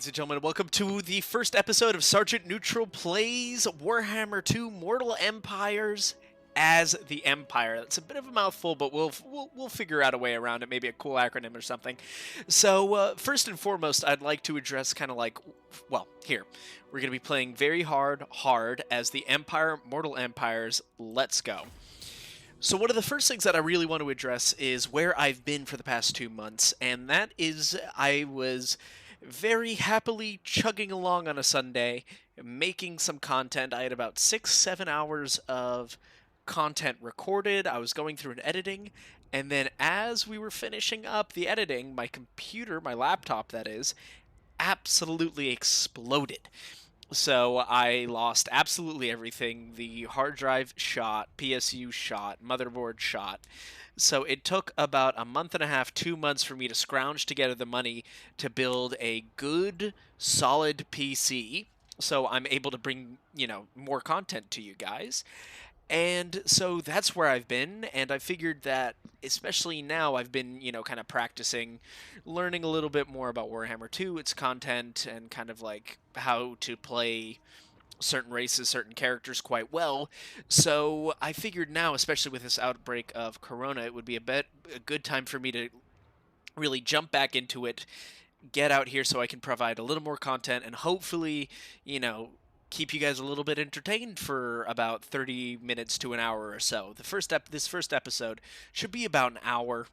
ladies and gentlemen. Welcome to the first episode of Sergeant Neutral Plays Warhammer 2 Mortal Empires as the Empire. That's a bit of a mouthful, but we'll figure out a way around it, maybe a cool acronym or something. So, first and foremost, I'd like to address kind of like, well, here. We're going to be playing very hard as the Empire, Mortal Empires. Let's go. So one of the first things that I really want to address is where I've been for the past 2 months, and that is I was very happily chugging along on a Sunday, making some content. I had about 6-7 hours of content recorded. I was going through an editing, and then as we were finishing up the editing, my computer, my laptop that is, absolutely exploded. So I lost absolutely everything. The hard drive shot, PSU shot, motherboard shot. So it took about a month and a half, 2 months for me to scrounge together the money to build a good, solid PC. So I'm able to bring, more content to you guys. And so that's where I've been, and I figured that, especially now, I've been, kind of practicing, learning a little bit more about Warhammer 2, its content, and kind of like how to play certain races, certain characters quite well. So I figured now, especially with this outbreak of Corona, it would be a good time for me to really jump back into it, get out here so I can provide a little more content, and hopefully, keep you guys a little bit entertained for about 30 minutes to an hour or so. This first episode should be about an hour,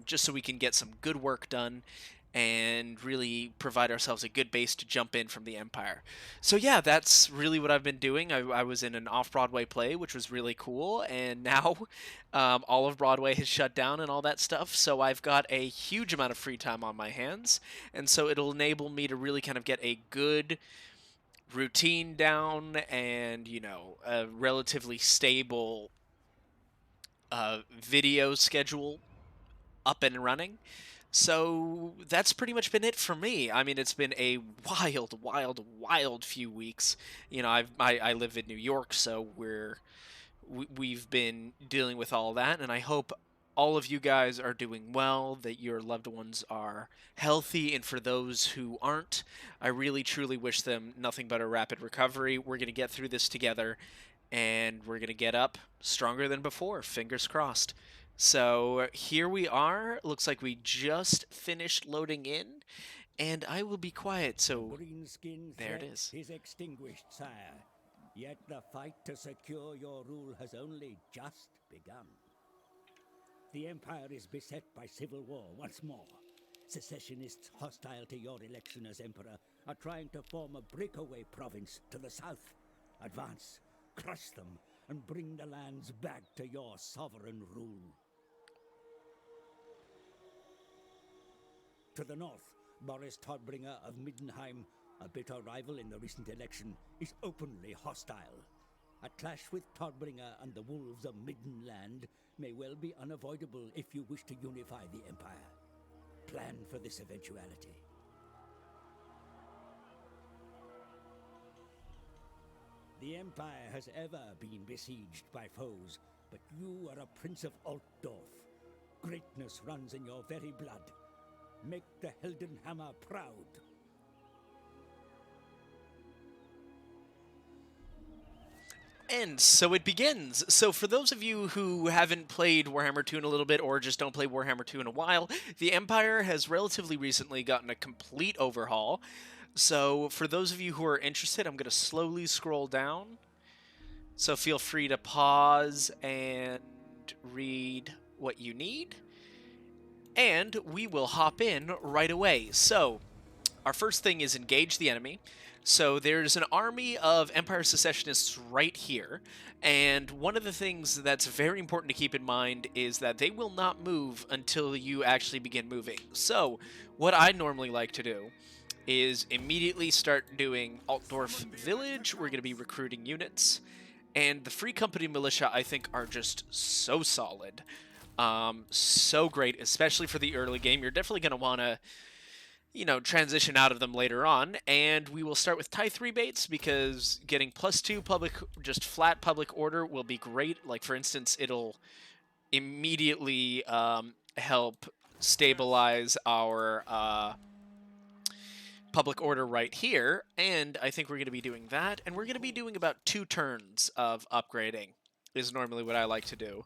just so we can get some good work done and really provide ourselves a good base to jump in from the Empire. So yeah, that's really what I've been doing. I was in an off-Broadway play, which was really cool, and now all of Broadway has shut down and all that stuff, so I've got a huge amount of free time on my hands, and so it'll enable me to really kind of get a good routine down and, a relatively stable video schedule up and running. So that's pretty much been it for me. I mean, it's been a wild few weeks. I live in New York, so we've been dealing with all that, and I hope all of you guys are doing well, that your loved ones are healthy, and for those who aren't, I really truly wish them nothing but a rapid recovery. We're going to get through this together, and we're going to get up stronger than before, fingers crossed. So here we are. Looks like we just finished loading in, and I will be quiet, so there it is. Is extinguished, sire. Yet the fight to secure your rule has only just begun. The Empire is beset by civil war once more. Secessionists hostile to your election as Emperor are trying to form a breakaway province to the south. Advance, crush them, and bring the lands back to your sovereign rule. To the north, Boris Todbringer of Middenheim, a bitter rival in the recent election, is openly hostile. A clash with Todbringer and the wolves of Middenland may well be unavoidable if you wish to unify the Empire. Plan for this eventuality. The Empire has ever been besieged by foes, but you are a prince of Altdorf. Greatness runs in your very blood. Make the Heldenhammer proud. And so it begins. So for those of you who haven't played Warhammer 2 in a little bit, or just don't play Warhammer 2 in a while, the Empire has relatively recently gotten a complete overhaul. So for those of you who are interested, I'm going to slowly scroll down. So feel free to pause and read what you need. And we will hop in right away. So our first thing is engage the enemy. So there's an army of Empire Secessionists right here, and one of the things that's very important to keep in mind is that they will not move until you actually begin moving. So what I normally like to do is immediately start doing Altdorf Village. We're going to be recruiting units, and the Free Company Militia I think are just so solid. So great, especially for the early game. You're definitely going to want to transition out of them later on, and we will start with Tithe rebates because getting +2 public, just flat public order will be great. Like, for instance, it'll immediately help stabilize our public order right here, and I think we're going to be doing that, and we're going to be doing about 2 turns of upgrading is normally what I like to do,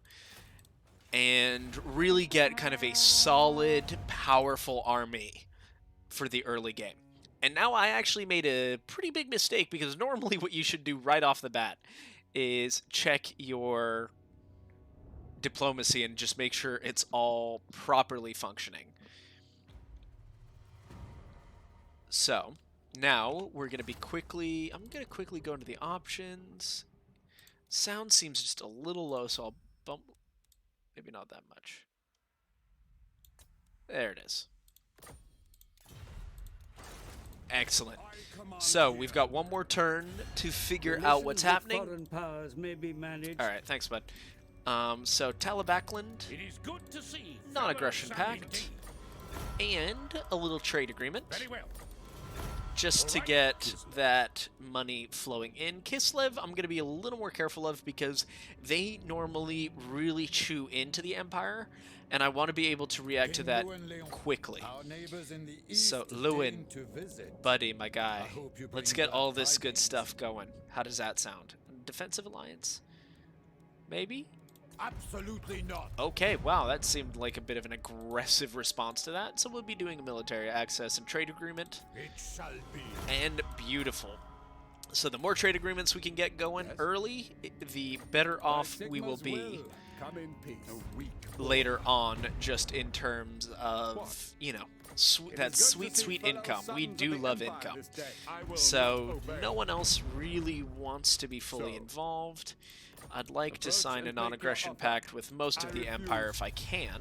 and really get kind of a solid, powerful army for the early game. And now I actually made a pretty big mistake, because normally what you should do right off the bat is check your diplomacy and just make sure it's all properly functioning. So now we're going to be I'm going to quickly go into the options. Sound seems just a little low, so I'll bump, maybe not that much. There it is. Excellent. So we've got one more turn to figure out what's happening. Alright, thanks, bud. So Talabakland, non-aggression pact, and a little trade agreement. Just to get that money flowing in. Kislev, I'm going to be a little more careful of, because they normally really chew into the Empire, and I want to be able to react to that quickly. So, Lewin, buddy, my guy, let's get all this good stuff going. How does that sound? Defensive alliance? Maybe? Absolutely not. Okay, wow, that seemed like a bit of an aggressive response to that. So we'll be doing a military access and trade agreement. It shall be. And beautiful. So the more trade agreements we can get going early, the better off we will be later on, just in terms of, you know, that sweet, sweet income. We do love income. So no one else really wants to be fully involved. I'd like to sign a non-aggression pact with most of the Empire if I can.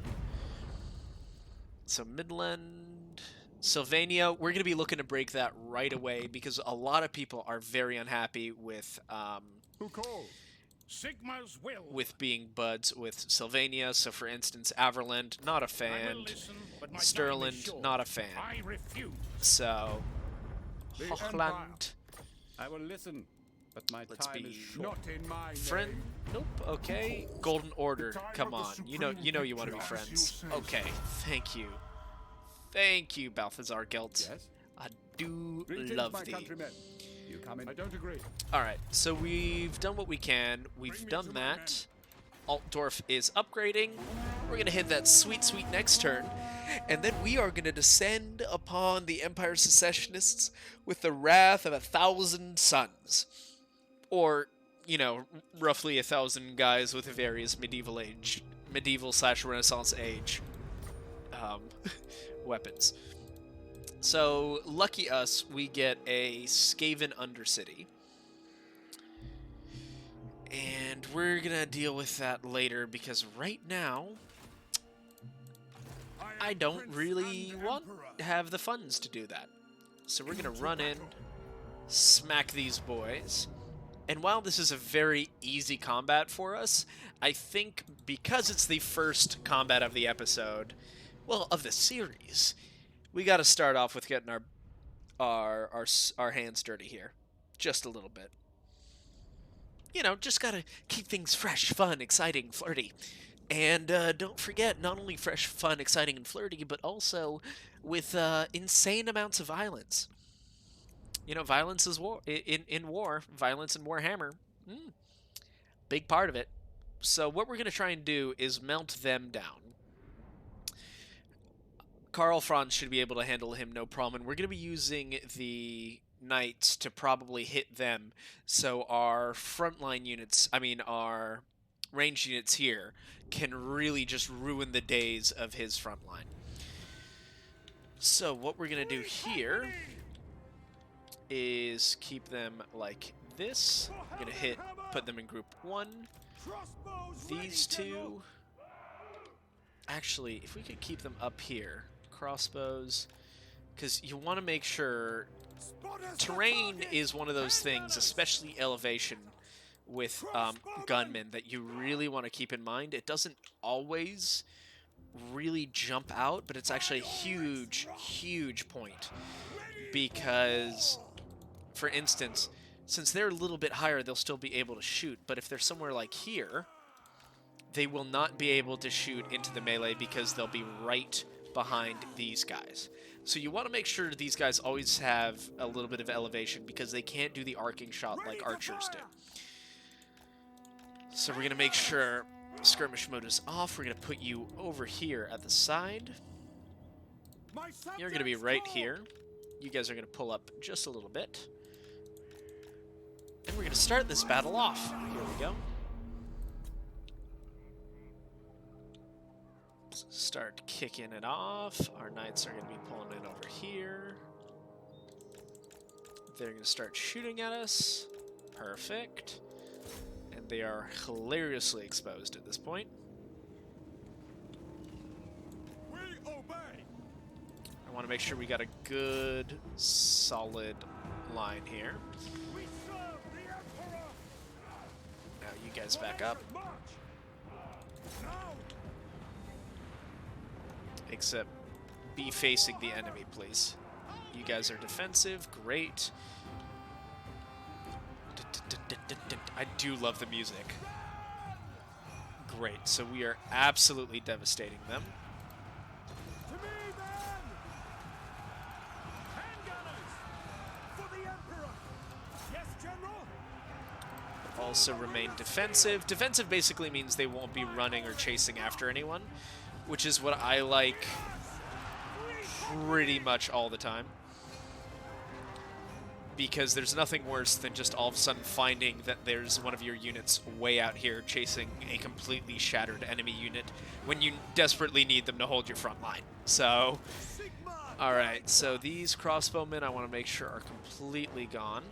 So Midland, Sylvania, we're going to be looking to break that right away, because a lot of people are very unhappy with with being buds with Sylvania. So for instance, Averland, not a fan. Stirland, not a fan. So Hochland, I will listen. But my let's time be is short. friend. Nope. Okay. Golden Order. Come on. You know you want to be friends. Okay. Thank you. Thank you, Balthazar Gelt. Yes? I do Greetings, love my thee. countrymen. You come in. I don't agree. All right. So we've done what we can. We've done that. Altdorf is upgrading. We're gonna hit that sweet, sweet next turn. And then we are going to descend upon the Empire secessionists with the wrath of 1,000 suns. Or, you know, roughly 1,000 guys with various medieval/Renaissance age weapons. So, lucky us, we get a Skaven Undercity. And we're going to deal with that later, because right now I don't really want to have the funds to do that. So we're going to run in, smack these boys. And while this is a very easy combat for us, I think because it's the first combat of the episode, well, of the series, we got to start off with getting our hands dirty here. Just a little bit. You know, just got to keep things fresh, fun, exciting, flirty. And don't forget, not only fresh, fun, exciting, and flirty, but also with insane amounts of violence. You know, violence is war. In war, violence in Warhammer, big part of it. So what we're going to try and do is melt them down. Karl Franz should be able to handle him no problem, and we're going to be using the knights to probably hit them, so our frontline units, our range units here, can really just ruin the days of his front line. So what we're going to do here is keep them like this. I'm going to put them in group 1. These two. Actually, if we could keep them up here. Crossbows. Because you want to make sure... Terrain is one of those things, especially elevation, with gunmen, that you really want to keep in mind. It doesn't always really jump out, but it's actually a huge, huge point. Because, for instance, since they're a little bit higher, they'll still be able to shoot. But if they're somewhere like here, they will not be able to shoot into the melee because they'll be right behind these guys. So you want to make sure these guys always have a little bit of elevation because they can't do the arcing shot like archers do. So we're going to make sure skirmish mode is off. We're going to put you over here at the side. You're going to be right here. You guys are going to pull up just a little bit. And we're going to start this battle off. Here we go. Start kicking it off. Our knights are going to be pulling in over here. They're going to start shooting at us. Perfect. And they are hilariously exposed at this point. We obey. I want to make sure we got a good, solid line here. We serve the Emperor. Now you guys back up. March. Now. Except be facing the enemy, please. You guys are defensive. Great. I do love the music. Great. So we are absolutely devastating them. To me, then. Handgunners for the Emperor. Yes, General. Also remain defensive. Defensive basically means they won't be running or chasing after anyone, which is what I like pretty much all the time. Because there's nothing worse than just all of a sudden finding that there's one of your units way out here chasing a completely shattered enemy unit when you desperately need them to hold your front line. So, alright, so these crossbowmen I want to make sure are completely gone.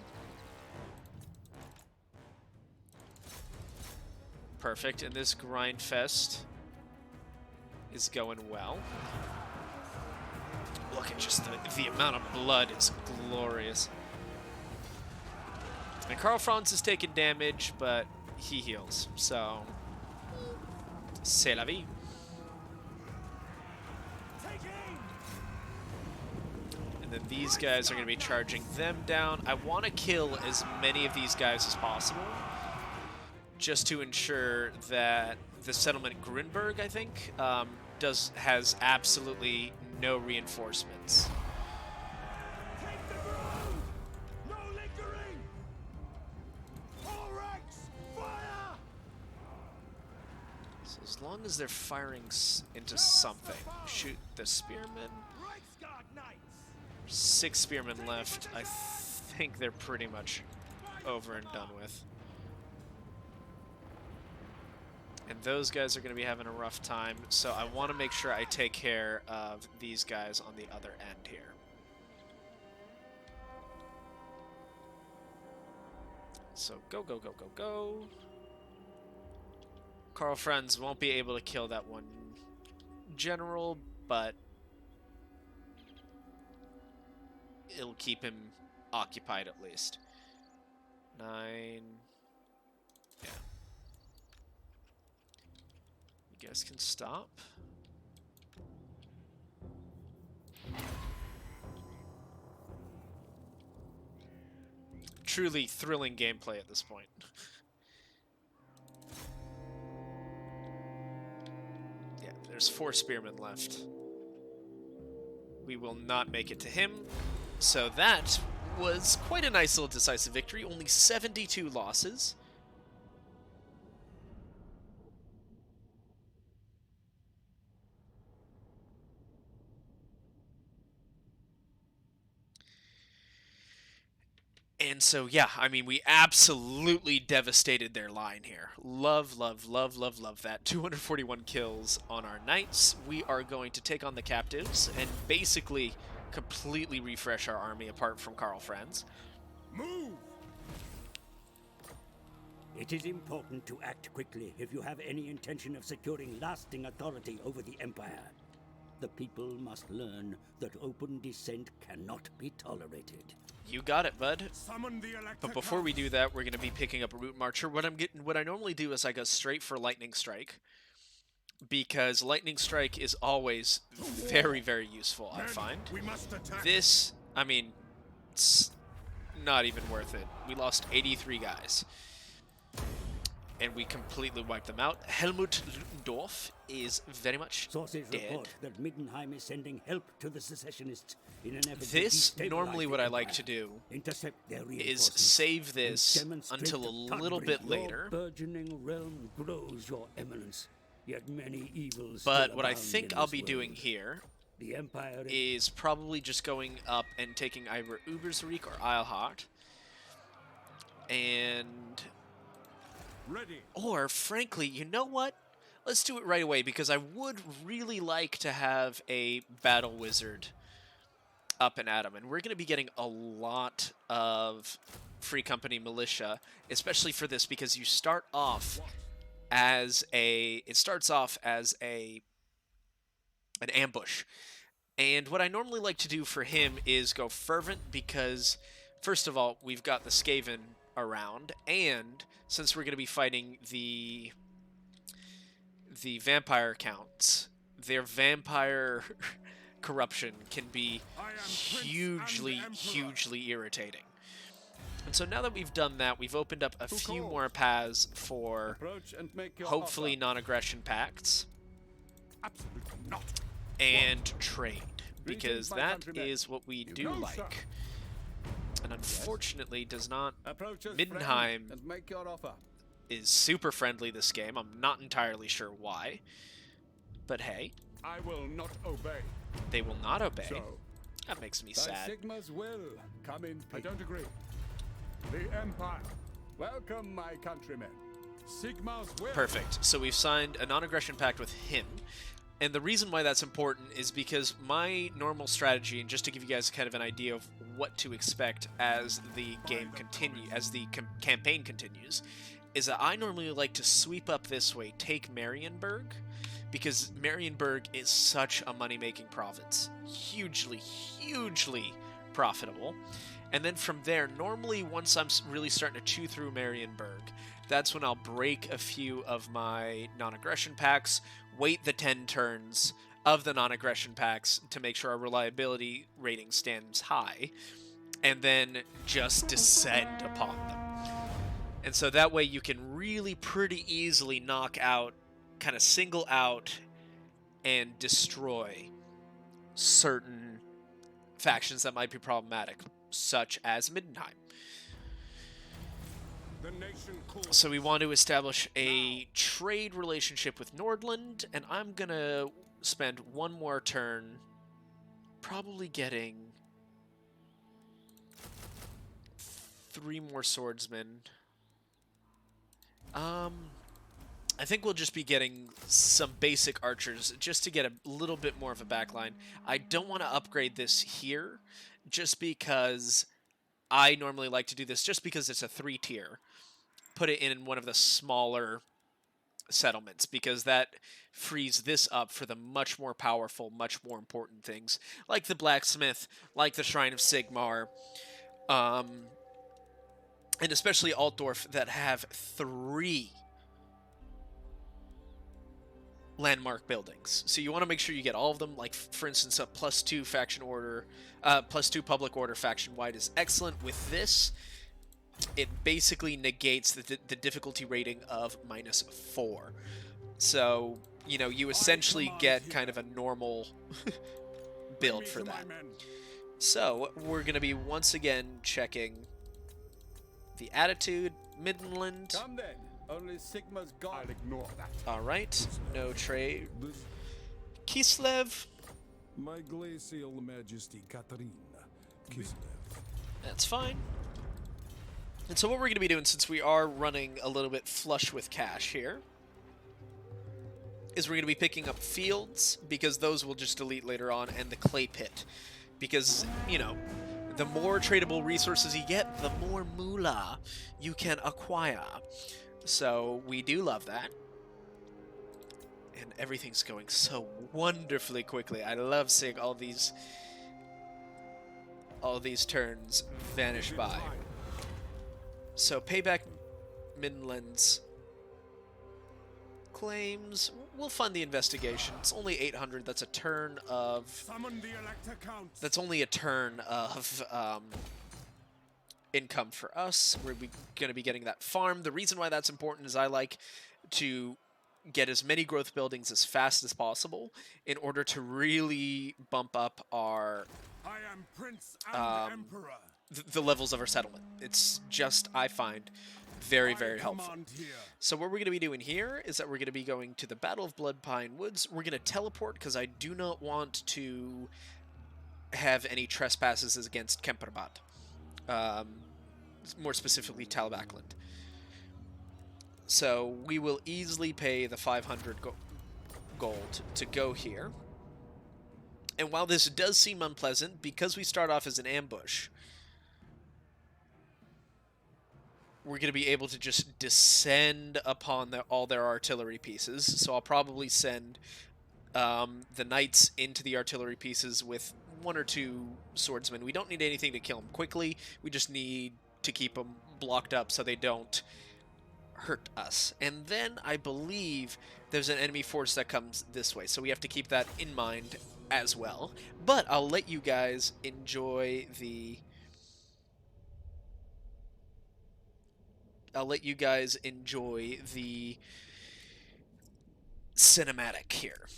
Perfect, and this grind fest is going well. Look at just the amount of blood is glorious. And Karl Franz is taking damage, but he heals, so c'est la vie. And then these guys are going to be charging them down. I want to kill as many of these guys as possible, just to ensure that the settlement Grunberg, I think, has absolutely no reinforcements. Take the ground. No lingering. All ranks, fire. So as long as they're firing into something, shoot the spearmen. Reichsguard Knights. 6 spearmen left. I think they're pretty much over and done with. And those guys are going to be having a rough time, so I want to make sure I take care of these guys on the other end here. So go, go, go, go, go. Karl Franz won't be able to kill that one general, but it'll keep him occupied at least. 9... yeah. You guys can stop. Truly thrilling gameplay at this point. Yeah, there's 4 spearmen left. We will not make it to him. So that was quite a nice little decisive victory. Only 72 losses. And so, yeah, I mean, we absolutely devastated their line here. Love, love, love, love, love that. 241 kills on our knights. We are going to take on the captives and basically completely refresh our army apart from Karl Franz. Move. It is important to act quickly if you have any intention of securing lasting authority over the Empire. The people must learn that open dissent cannot be tolerated. You got it, bud. Summon the But before we do that, we're going to be picking up a Root Marcher. What I normally do is I go straight for Lightning Strike, because Lightning Strike is always very, very useful, I find. We must attack. This, I mean, it's not even worth it. We lost 83 guys. and we completely wipe them out. Helmut Ludendorff is very much Sources dead. report that Middenheim is sending help to the secessionists in an effort This, to destabilize normally the what I like Empire, to do intercept their is reinforcements, save this and demonstrate until a the little thundering bit later. Your burgeoning realm grows, your eminence, yet many evils But still what I abound think in I'll this be doing world. here The Empire is probably just going up and taking either Ubersreich or Eilhart. And... Ready. Or, frankly, you know what? Let's do it right away, because I would really like to have a battle wizard up and at him. And we're going to be getting a lot of Free Company militia, especially for this, because you start off as a... It starts off as an ambush. And what I normally like to do for him is go Fervent, because, first of all, we've got the Skaven around, and since we're going to be fighting the vampire counts, their vampire corruption can be hugely irritating. And so now that we've done that, we've opened up a few more paths for Approach and make your hopefully offer. non-aggression pacts Absolutely not. and trade, Greetings, because my that countrymen. is what we do go, sir. like. And unfortunately does not... Approach us, Middenheim friend, and make your offer. is super friendly this game. I'm not entirely sure why. But hey, I will not obey. they will not obey. So, That makes me By sad. Sigma's will, come in I peace. don't agree. The Empire. Welcome, my countrymen. Sigma's will. Perfect. So we've signed a non-aggression pact with him. And the reason why that's important is because my normal strategy, and just to give you guys kind of an idea of what to expect as the game as the campaign continues, is that I normally like to sweep up this way, take Marienburg, because Marienburg is such a money-making province. Hugely profitable. And then from there, normally once I'm really starting to chew through Marienburg, that's when I'll break a few of my non-aggression packs, wait the 10 turns of the non-aggression packs to make sure our reliability rating stands high, and then just descend upon them. And so that way you can really pretty easily knock out, kind of single out, and destroy certain factions that might be problematic, such as Middenheim. The nation calls. So we want to establish a trade relationship with Nordland, and I'm gonna spend one more turn probably getting 3 more swordsmen. I think we'll just be getting some basic archers just to get a little bit more of a backline. I don't want to upgrade this here just because I normally like to do this just because it's a 3-tier. Put it in one of the smaller settlements, because that frees this up for the much more powerful, much more important things, like the blacksmith, like the Shrine of Sigmar, and especially Altdorf, that have 3 landmark buildings. So you want to make sure you get all of them. Like, for instance, a +2 faction order, +2 public order faction wide is excellent. With this, it basically negates the difficulty rating of -4. So, you know, you essentially get kind of a normal build for that. So, we're going to be once again checking the attitude, Midland. Come then. Only Sigma's I'll God. ignore that. Alright, no trade. This, Kislev, my glacial majesty Katarina Kislev. that's fine. And so what we're going to be doing, since we are running a little bit flush with cash here, is we're going to be picking up fields, because those will just delete later on, and the clay pit. Because, you know, the more tradable resources you get, the more moolah you can acquire. So we do love that. And everything's going so wonderfully quickly. I love seeing all these turns vanish by. So payback Midlands claims. We'll fund the investigation. It's only 800. That's a turn of... Summon the Elector Counts. That's only a turn of income for us. We're going to be getting that farm. The reason why that's important is I like to get as many growth buildings as fast as possible in order to really bump up our I am Prince and Emperor. the levels of our settlement. It's just, I find, very, very I helpful. command here. So what we're going to be doing here is that we're going to be going to the Battle of Blood Pine Woods. We're going to teleport because I do not want to have any trespasses against Kemperbat. More specifically, Talbakland. So we will easily pay the 500 gold to go here. And while this does seem unpleasant, because we start off as an ambush, we're going to be able to just descend upon all their artillery pieces. So I'll probably send the knights into the artillery pieces with 1 or 2 swordsmen. We don't need anything to kill them quickly. We just need to keep them blocked up so they don't hurt us. And then I believe there's an enemy force that comes this way, so we have to keep that in mind as well. But I'll let you guys enjoy the cinematic here.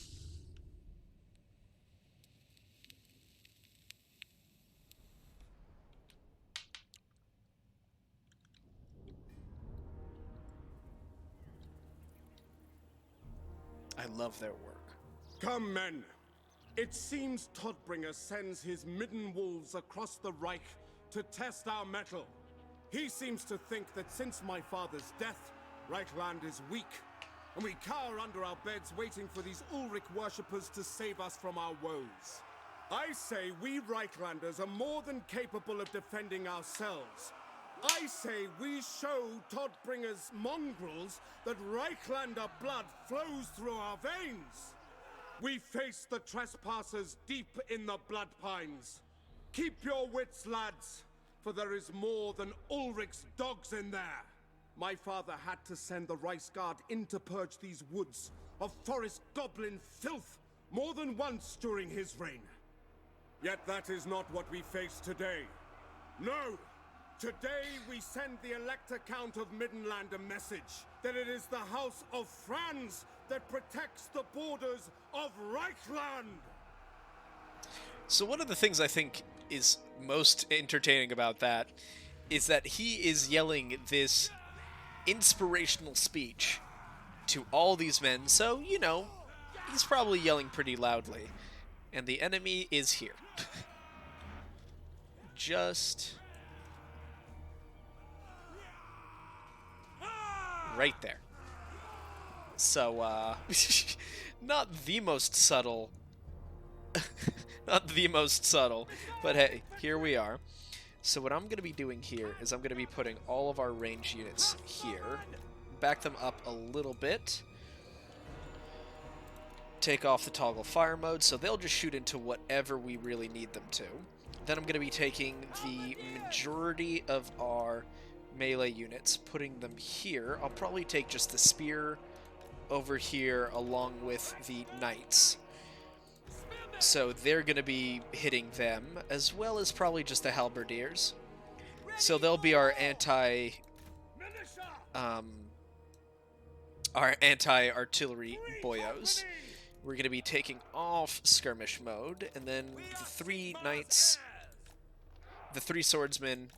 I love their work. Come, men. It seems Todbringer sends his midden wolves across the Reich to test our mettle. He seems to think that since my father's death, Reichland is weak, and we cower under our beds waiting for these Ulrich worshippers to save us from our woes. I say we Reichlanders are more than capable of defending ourselves. I say we show Todbringer's mongrels that Reichlander blood flows through our veins. We face the trespassers deep in the blood pines. Keep your wits, lads, for there is more than Ulrich's dogs in there. My father had to send the Reichsguard in to purge these woods of forest goblin filth more than once during his reign. Yet that is not what we face today. No! Today we send the Elector Count of Middenland a message that it is the House of Franz that protects the borders of Reichland! So one of the things I think is most entertaining about that is that he is yelling this inspirational speech to all these men, so, you know, he's probably yelling pretty loudly. And the enemy is here. Just right there. So, not the most subtle. Not the most subtle, but hey, here we are. So what I'm going to be doing here is I'm going to be putting all of our range units here, back them up a little bit, take off the toggle fire mode, so they'll just shoot into whatever we really need them to. Then I'm going to be taking the majority of our melee units, putting them here. I'll probably take just the spear over here along with the knights. So they're going to be hitting them, as well as probably just the halberdiers. So they'll be our anti-artillery boyos. We're going to be taking off skirmish mode, and then the 3 knights, the 3 swordsmen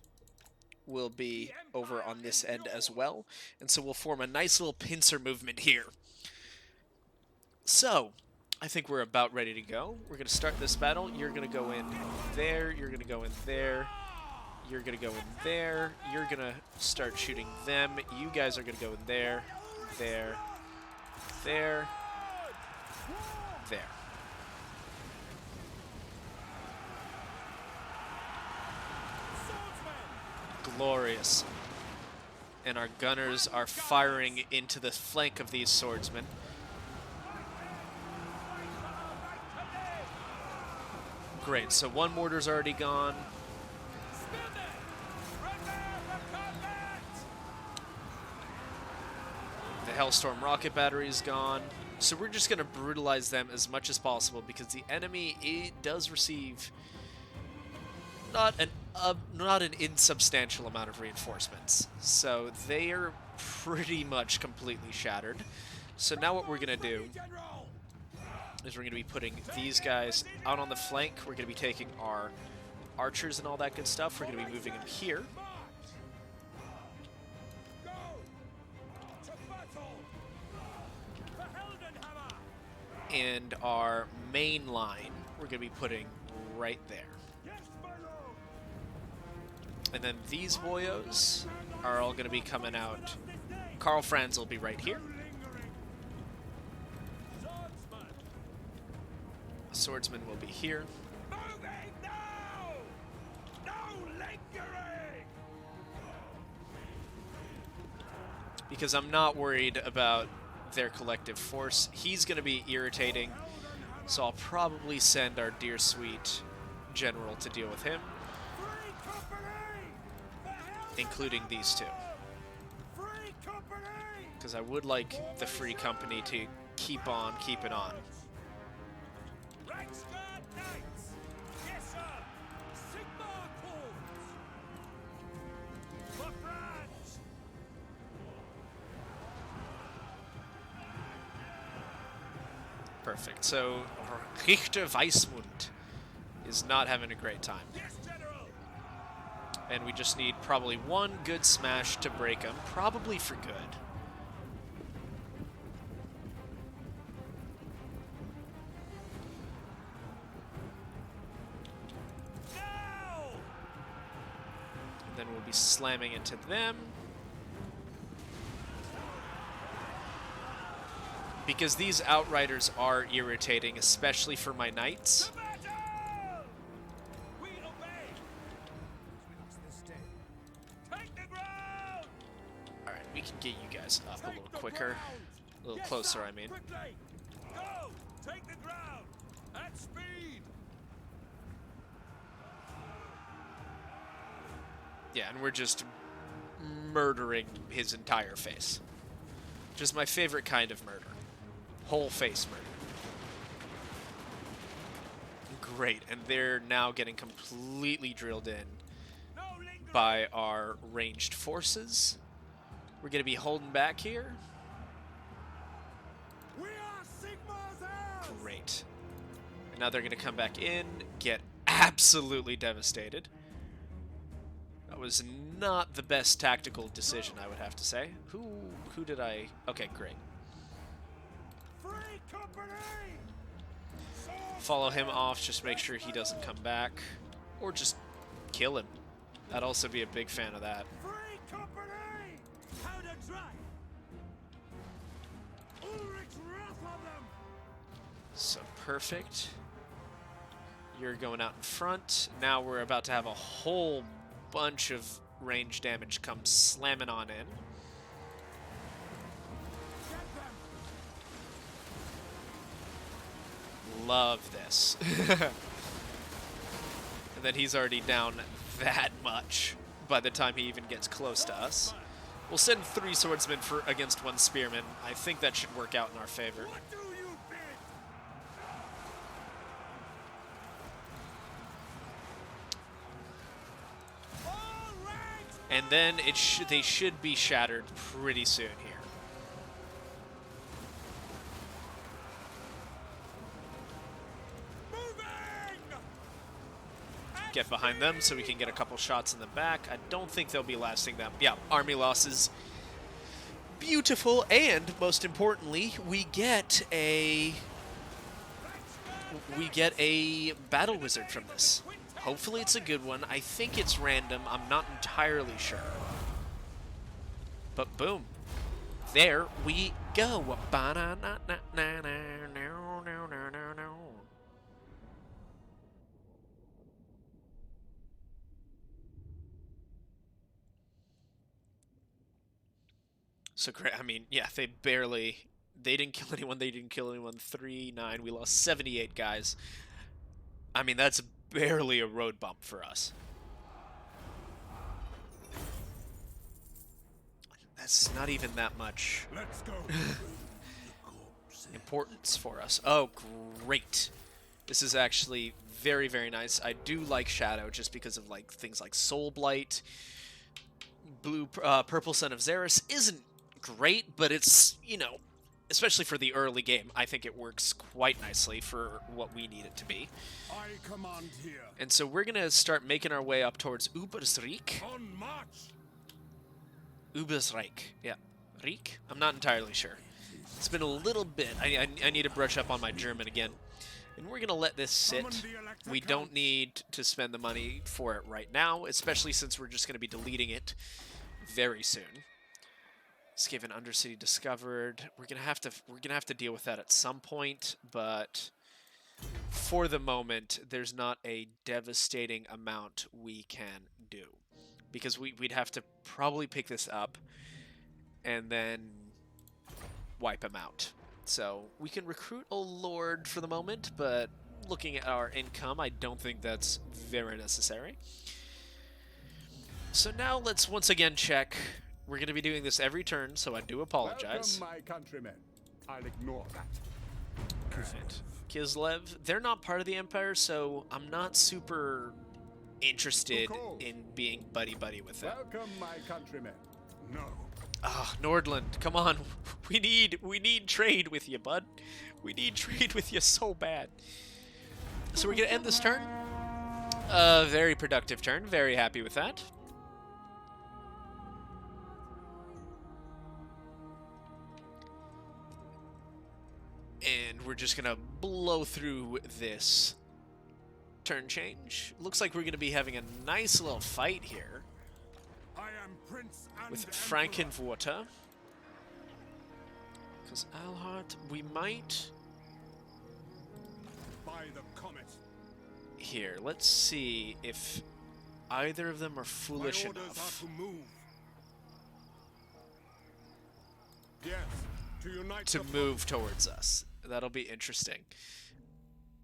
will be over on this end as well. And so we'll form a nice little pincer movement here. So I think we're about ready to go. We're going to start this battle. You're going to go in there. You're going to go in there. You're going to go in there. You're going to start shooting them. You guys are going to go in there, there, there, there. Glorious. And our gunners are firing into the flank of these swordsmen. Great, so 1 mortar's already gone. The Hellstorm rocket battery is gone. So we're just going to brutalize them as much as possible because the enemy does receive not an not an insubstantial amount of reinforcements. So they are pretty much completely shattered. So now what we're going to do is we're going to be putting these guys out on the flank. We're going to be taking our archers and all that good stuff. We're going to be moving them here. And our main line, we're going to be putting right there. And then these boyos are all going to be coming out. Karl Franz will be right here. Swordsman will be here. Because I'm not worried about their collective force. He's going to be irritating, so I'll probably send our dear sweet general to deal with him, including these two. Because I would like the Free Company to keep on keeping on. Perfect. So Richter Weismund is not having a great time. And we just need probably one good smash to break him, probably for good. And then we'll be slamming into them. Because these outriders are irritating, especially for my knights. Alright, we can get you guys up a little quicker. A little closer, I mean. Yeah, and we're just murdering his entire face. Just my favorite kind of murder. Whole face murder. Great, and they're now getting completely drilled in by our ranged forces. We're going to be holding back here. Great. And now they're going to come back in, get absolutely devastated. That was not the best tactical decision, I would have to say. Who did I... Okay, great. Follow him off, just make sure he doesn't come back. Or just kill him. I'd also be a big fan of that. So perfect. You're going out in front. Now we're about to have a whole bunch of range damage come slamming on in. Love this. And then he's already down that much by the time he even gets close to us. We'll send 3 swordsmen against 1 spearman. I think that should work out in our favor. And then they should be shattered pretty soon here. Get behind them so we can get a couple shots in the back. I don't think they'll be lasting them. Yeah, army losses. Beautiful, and most importantly, we get a battle wizard from this. Hopefully it's a good one. I think it's random. I'm not entirely sure. But boom. There we go. So great. I mean, yeah, they didn't kill anyone. They didn't kill anyone. 3-9. We lost 78 guys. I mean, that's barely a road bump for us. That's not even that much importance for us. Oh, great. This is actually very, very nice. I do like Shadow just because of like things like Soul Blight. Purple Son of Xeris isn't great, but it's, you know, especially for the early game, I think it works quite nicely for what we need it to be. I command here. And so we're going to start making our way up towards Ubersreich. On march. Ubersreich. Yeah. Reich? I'm not entirely sure. It's been a little bit. I need to brush up on my German again. And we're going to let this sit. We don't need to spend the money for it right now, especially since we're just going to be deleting it very soon. Skaven Undercity discovered. We're gonna have to deal with that at some point, but for the moment, there's not a devastating amount we can do, because we'd have to probably pick this up and then wipe him out. So we can recruit a lord for the moment, but looking at our income, I don't think that's very necessary. So now let's once again check. We're going to be doing this every turn, so I do apologize. Welcome, my countrymen. I'll ignore that. Right. Kislev, they're not part of the Empire, so I'm not super interested in being buddy-buddy with them. Welcome, my countrymen. No. Ah, Nordland, come on. We need trade with you, bud. We need trade with you so bad. So we're going to end this turn. Very productive turn. Very happy with that. And we're just going to blow through this turn change. Looks like we're going to be having a nice little fight here I am Prince and with Emperor. Frankenwater. Because Alhart, we might... By the comet. Here, let's see if either of them are foolish My orders enough are to move. Yes, to unite to the move towards us. That'll be interesting.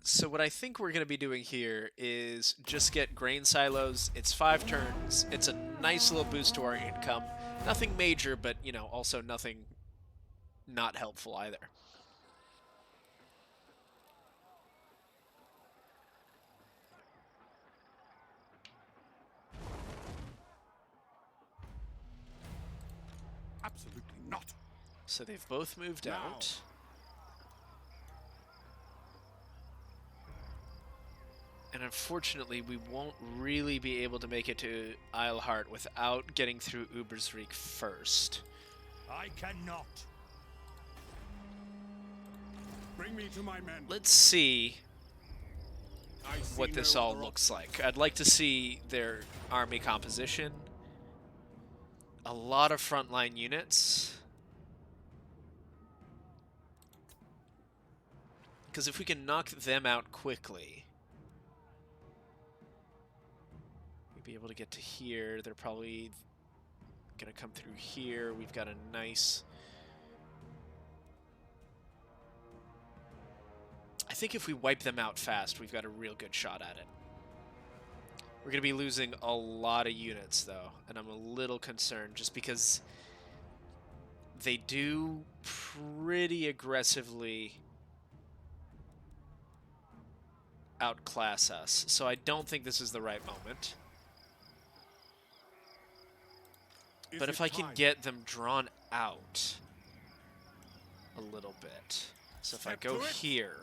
So what I think we're going to be doing here is just get grain silos. It's 5 turns. It's a nice little boost to our income. Nothing major, but, you know, also nothing not helpful either. Absolutely not. So they've both moved Now. out. And unfortunately, we won't really be able to make it to Eilhart without getting through Ubersreich first. I cannot. Bring me to my men. Let's see I see what this no all other looks like. I'd like to see their army composition. A lot of frontline units. Because if we can knock them out quickly, we'd be able to get to here. They're probably going to come through here. We've got a nice... I think if we wipe them out fast, we've got a real good shot at it. We're going to be losing a lot of units, though, and I'm a little concerned just because they do pretty aggressively outclass us, so I don't think this is the right moment. Is But it if I can time? get them drawn out a little bit, so if I Step go to it. here,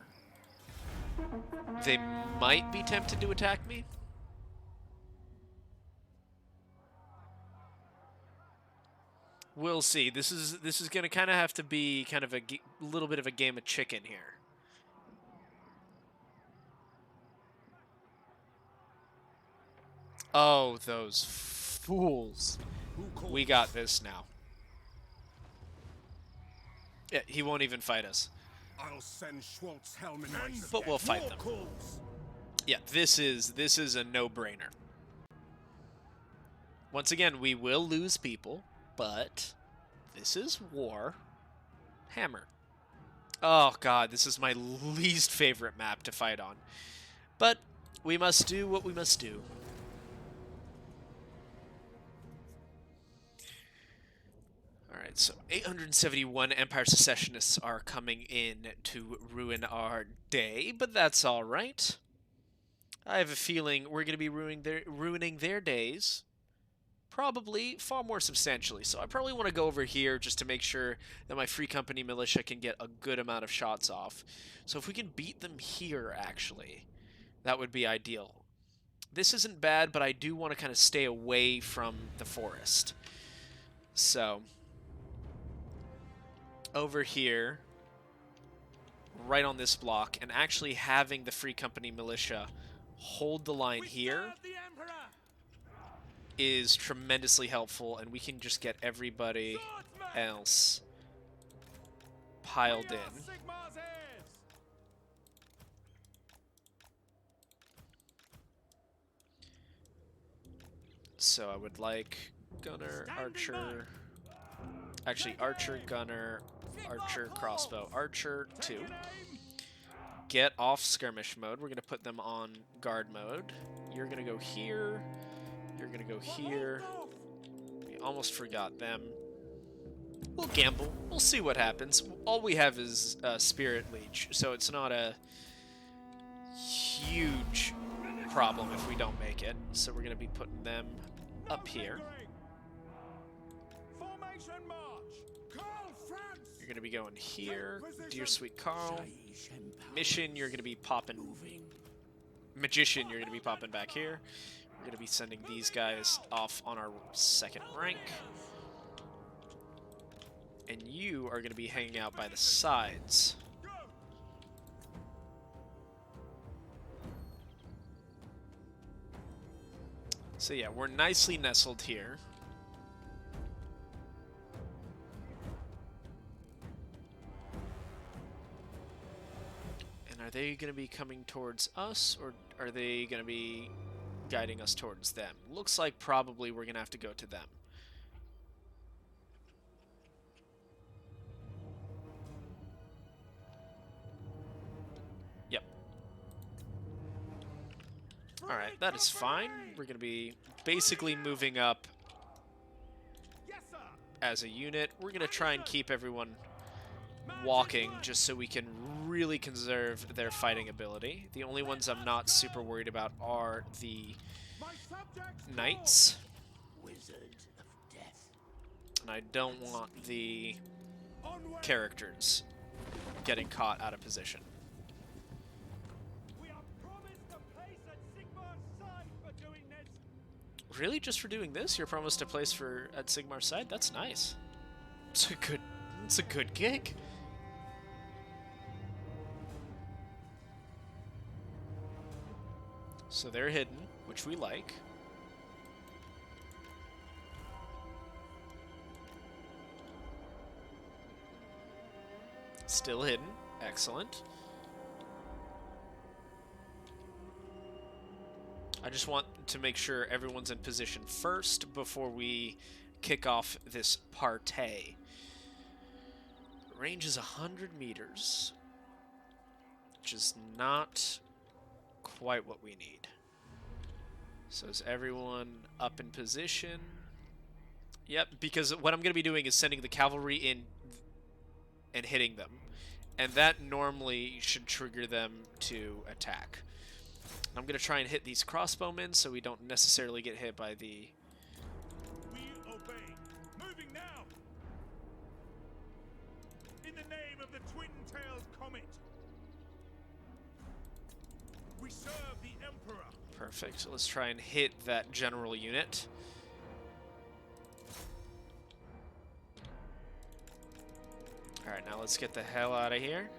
they might be tempted to attack me. We'll see. This is going to kind of have to be kind of a little bit of a game of chicken here. Oh, those fools. Who calls? We got this now. Yeah, he won't even fight us. I'll send Schwartz Helmin. But we'll fight them. Calls. Yeah, this is a no-brainer. Once again, we will lose people, but this is war. Hammer. Oh god, this is my least favorite map to fight on. But we must do what we must do. Alright, so 871 Empire Secessionists are coming in to ruin our day, but that's alright. I have a feeling we're going to be ruining their days. Probably far more substantially. So I probably want to go over here just to make sure that my Free Company militia can get a good amount of shots off. So if we can beat them here, actually, that would be ideal. This isn't bad, but I do want to kind of stay away from the forest. So over here, right on this block, and actually having the Free Company militia hold the line here is tremendously helpful, and we can just get everybody else piled in. So I would like gunner, archer, actually archer, gunner, archer, crossbow, archer, 2. Get off skirmish mode. We're going to put them on guard mode. You're going to go here. You're going to go here. We almost forgot them. We'll gamble. We'll see what happens. All we have is Spirit Leech, so it's not a huge problem if we don't make it. So we're going to be putting them up here. Formation march. Karl Franz. You're going to be going here. Dear sweet Karl. Mission, you're going to be popping. Magician, you're going to be popping back here. We're going to be sending these guys off on our second rank. And you are going to be hanging out by the sides. So yeah, we're nicely nestled here. And are they going to be coming towards us, or are they going to be guiding us towards them? Looks like probably we're going to have to go to them. Yep. Alright, that is fine. We're going to be basically moving up as a unit. We're going to try and keep everyone walking just so we can really conserve their fighting ability. The only ones I'm not super worried about are the knights. And I don't want the characters getting caught out of position. Really? Just for doing this? You're promised a place at Sigmar's side? That's nice. It's a good gig. So they're hidden, which we like. Still hidden. Excellent. I just want to make sure everyone's in position first before we kick off this partay. Range is 100 meters, which is not quite what we need. So is everyone up in position? Yep, because what I'm going to be doing is sending the cavalry in and hitting them. And that normally should trigger them to attack. I'm going to try and hit these crossbowmen so we don't necessarily get hit by the... We obey. Moving now. In the name of the twin-tailed comet. We serve the Emperor. Perfect. So let's try and hit that general unit. Alright, now let's get the hell out of here.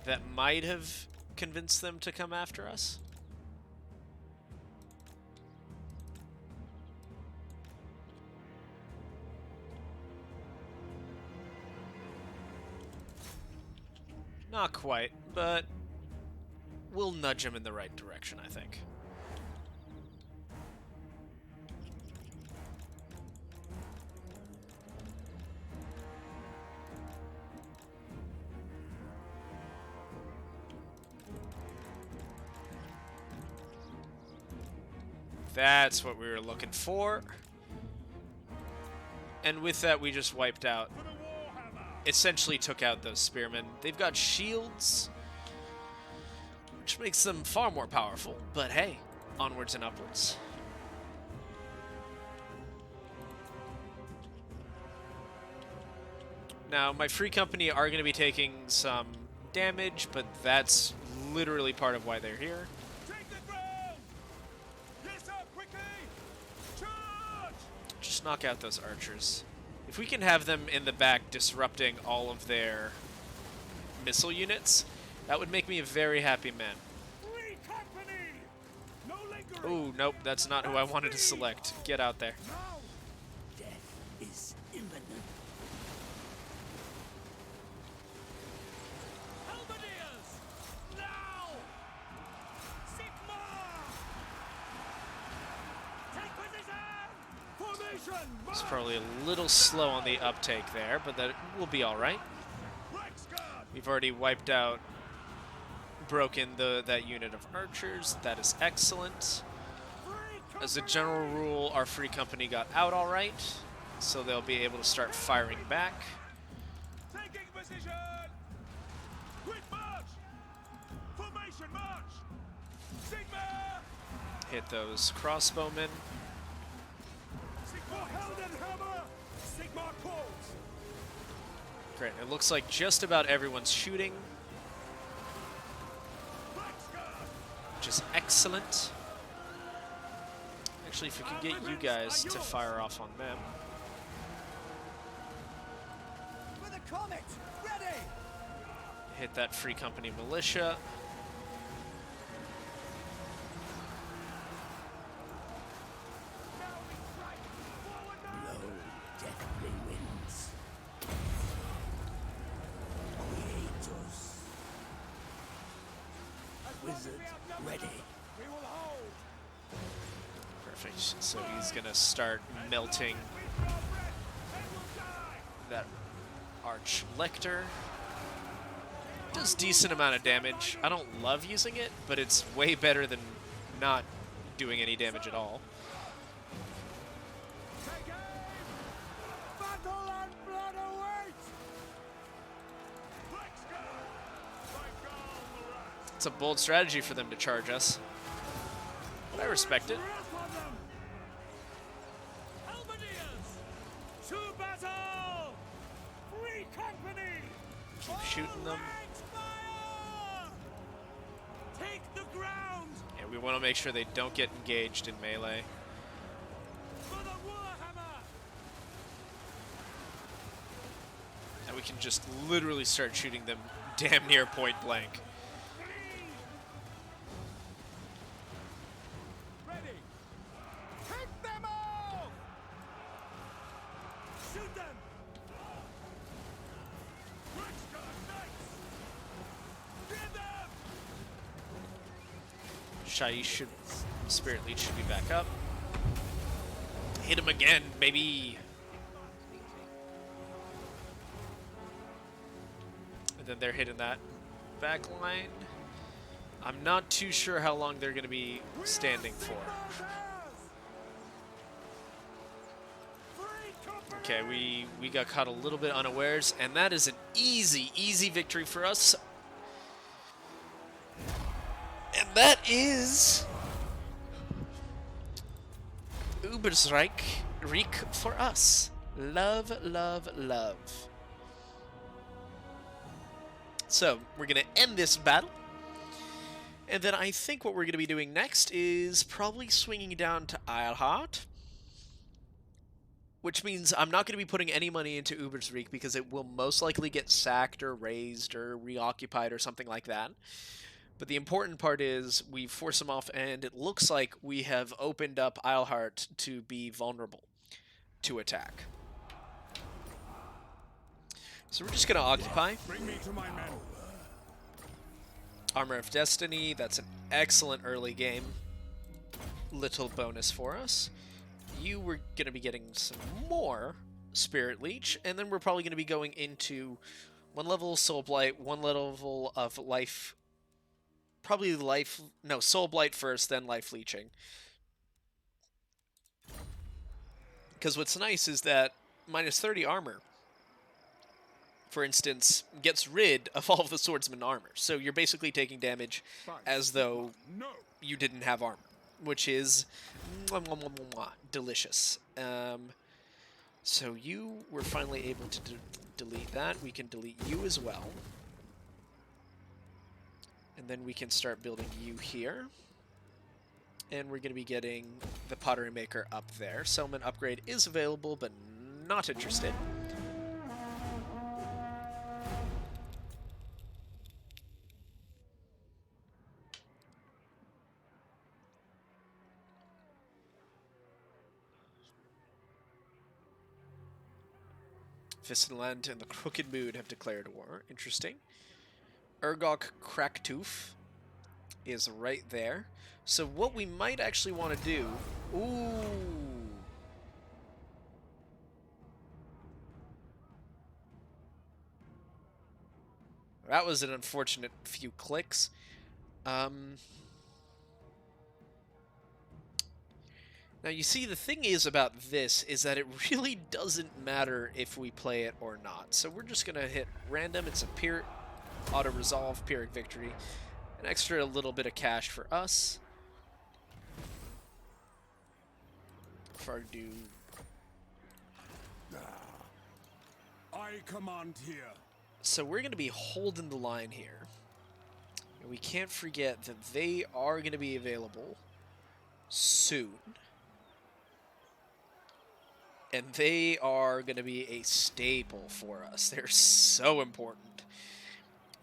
That might have convinced them to come after us. Not quite, but we'll nudge them in the right direction, I think. That's what we were looking for. And with that, we just wiped out, essentially took out those spearmen. They've got shields, which makes them far more powerful. But hey, onwards and upwards. Now, my free company are going to be taking some damage, but that's literally part of why they're here. Take the ground! Yes, sir, quickly! Charge! Just knock out those archers. If we can have them in the back disrupting all of their missile units, that would make me a very happy man. Free company! No lingering! Oh, nope, that's not who I wanted to select. Get out there. Death is imminent. Halberdiers! Now! Sigma! Take position! Formation! It's probably a little slow on the uptake there, but that will be all right. We've already wiped out, broken that unit of archers. That is excellent. As a general rule, our free company got out all right, so they'll be able to start firing back. Taking position! Quick march! Formation march! Sigma! Hit those crossbowmen. Sigma Heldenhammer! Sigma calls! Great. It looks like just about everyone's shooting, which is excellent. Actually, if we could get you guys to fire off on them. With a comet, ready! Hit that free company militia. Blow deathly winds. Quietus. Wizard, ready. We will hold! Perfect. So he's gonna start melting that Arch Lector. Does decent amount of damage. I don't love using it, but it's way better than not doing any damage at all. Take aim! Battle and blood awaits! Black Sky! By God, the rats! It's a bold strategy for them to charge us, but I respect it. Wrath on them! Halberdiers! To battle! Free company! Keep shooting them. Ranks fire! Take the ground! Yeah, we want to make sure they don't get engaged in melee. For the Warhammer! And we can just literally start shooting them damn near point blank. Ready! Take them all! Shoot them! Rexguard Knights! Get them! Shai should, Spirit Leech should be back up. Hit him again, baby. And then they're hitting that back line. I'm not too sure how long they're going to be standing for. Okay, we got caught a little bit unawares, and that is an easy victory for us. And that is Ubersreich for us. Love, love, love. So, we're going to end this battle. And then I think what we're going to be doing next is probably swinging down to Eilhart. Which means I'm not going to be putting any money into Ubersreich because it will most likely get sacked or razed or reoccupied or something like that. But the important part is we force them off, and it looks like we have opened up Eilhart to be vulnerable to attack. So we're just going to occupy. Bring me to my men. Armor of Destiny, that's an excellent early game. Little bonus for us. You were going to be getting some more Spirit Leech, and then we're probably going to be going into one level of Soul Blight, one level of Life... Probably Life... No, Soul Blight first, then Life Leeching. Because what's nice is that minus 30 armor for instance, gets rid of all of the swordsman armor. So you're basically taking damage as though No. you didn't have armor, which is delicious. So you were finally able to delete that. We can delete you as well. And then we can start building you here. And we're going to be getting the pottery maker up there. Settlement upgrade is available, but not interested. Fistenland and the Crooked Mood have declared war. Interesting. Urgok Kraktoof is right there. So what we might actually want to do... Ooh! That was an unfortunate few clicks. Now, you see, the thing is about this is that it really doesn't matter if we play it or not. So we're just going to hit random. It's a auto-resolve, Pyrrhic Victory. An extra little bit of cash for us. Fardu. I command here. So we're going to be holding the line here. And we can't forget that they are going to be available soon. And they are going to be a staple for us. They're so important.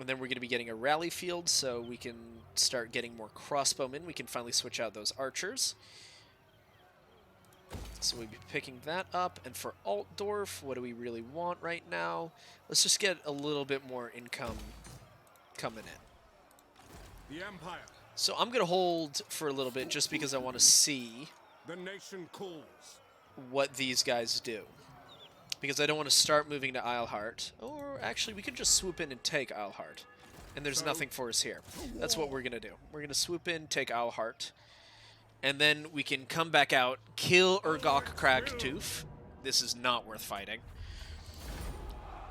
And then we're going to be getting a rally field, so we can start getting more crossbowmen. We can finally switch out those archers. So we'll be picking that up. And for Altdorf, what do we really want right now? Let's just get a little bit more income coming in. The Empire. So I'm going to hold for a little bit just because I want to see The nation calls. what these guys do. Because I don't want to start moving to Isleheart. Or actually, we could just swoop in and take Isleheart. And there's nothing for us here. That's what we're going to do. We're going to swoop in, take Isleheart. And then we can come back out, kill Urgok Kraktoof. This is not worth fighting.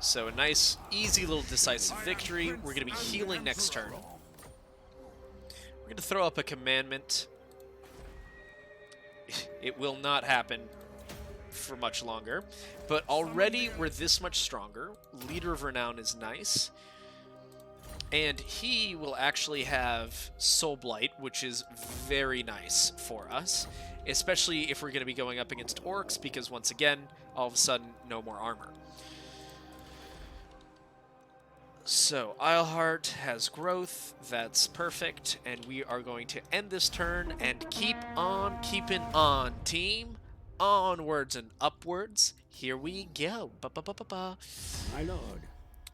So a nice, easy little decisive victory. We're going to be healing next turn. We're going to throw up a commandment. It will not happen for much longer. But already we're this much stronger. Leader of Renown is nice. And he will actually have Soul Blight, which is very nice for us. Especially if we're going to be going up against orcs, because once again, all of a sudden, no more armor. So, Isleheart has growth. That's perfect. And we are going to end this turn and keep on keeping on, team. Onwards and upwards. Here we go. Ba-ba-ba-ba-ba. My lord.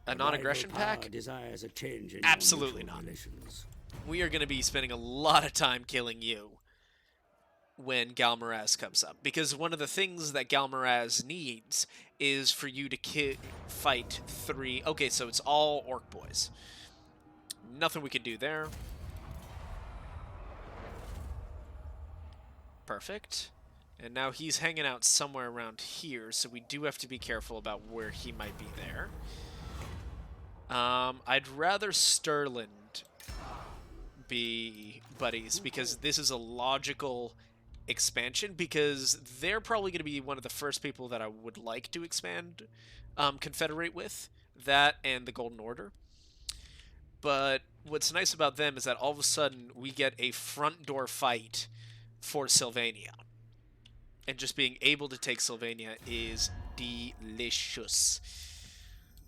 A non-aggression pack? Desires a change in Absolutely your not. relations. We are going to be spending a lot of time killing you when Galmaraz comes up. Because one of the things that Galmaraz needs is for you to fight 3... Okay, so it's all orc boys. Nothing we can do there. Perfect. And now he's hanging out somewhere around here, so we do have to be careful about where he might be there. I'd rather Stirland be buddies, because this is a logical expansion, because they're probably going to be one of the first people that I would like to expand, confederate with, that and the Golden Order. But what's nice about them is that all of a sudden we get a front door fight for Sylvania. And just being able to take Sylvania is delicious.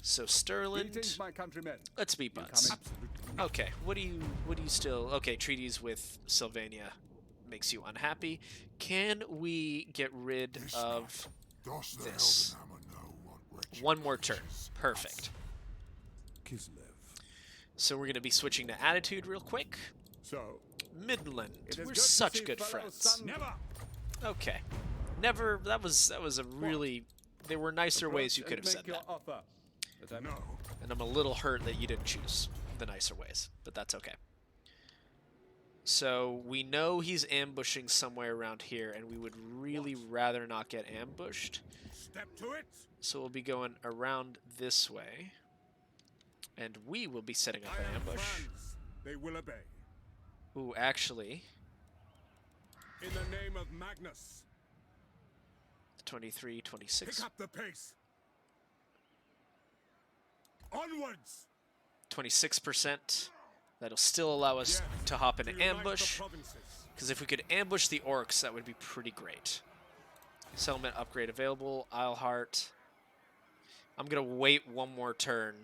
So Stirland, Greetings, my countrymen. let's be buds. Okay, what do you still... Okay, treaties with Sylvania makes you unhappy. Can we get rid of this? One more turn. Perfect. Kislev. So we're going to be switching to attitude real quick. So, Midland, it is we're good to such see good fellow friends. sons. Never. Okay. Never, that was a really... There were nicer ways you could have said that. Offer. No. And I'm a little hurt that you didn't choose the nicer ways, but that's okay. So we know he's ambushing somewhere around here, and we would really rather not get ambushed. Step to it. So we'll be going around this way. And we will be setting up I an am ambush. Franz. They will obey. Ooh, actually, In the name of Magnus, 23, 26, pick up the pace. Onwards. 26%. That'll still allow us Yes, to hop in to an unite the ambush. provinces. Because if we could ambush the orcs, that would be pretty great. Settlement upgrade available. Isleheart. I'm going to wait one more turn